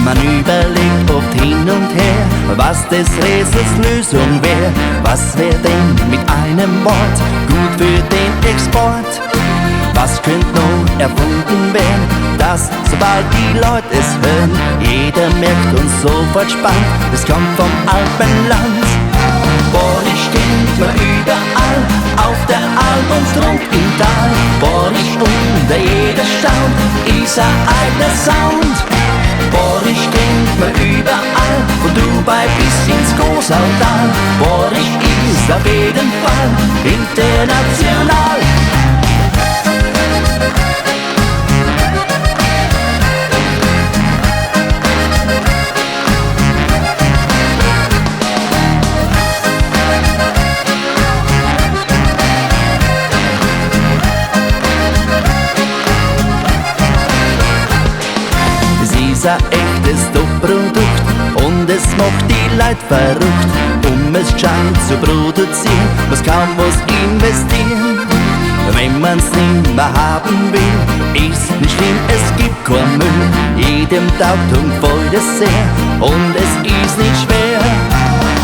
Man überlegt oft hin und her, was des Rätsels Lösung wär. Was wär denn mit einem Wort gut für den Export? Was könnte noch erfunden werden, dass sobald die Leute es hören, jeder merkt und sofort spannt, es kommt vom Alpenland. Boris kennt man überall, auf der Alp und rund im Tal. Boris unter jeder Staun, ist ein eigener Sound. Boris kennt man überall, von Dubai bis ins Gosautal. Boris ist auf jeden Fall international. Es ist ein echtes Top-Produkt und es macht die Leute verrückt. Es scheint zu produzieren, muss kaum was investieren. Wenn man's nicht mehr haben will, ist nicht schlimm, es gibt kein Müll. Jedem taugt und gefällt es sehr und es ist nicht schwer.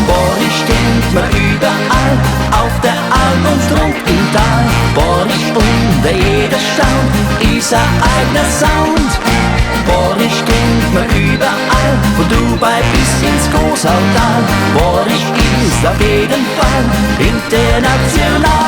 Boris kennt man überall, auf der Alp und rund im Tal. Boris unter jeder Staun, ist ein eigener Sound. Boris kennt man überall, von Dubai bis ins Gosautal. Boris ist auf jeden Fall international.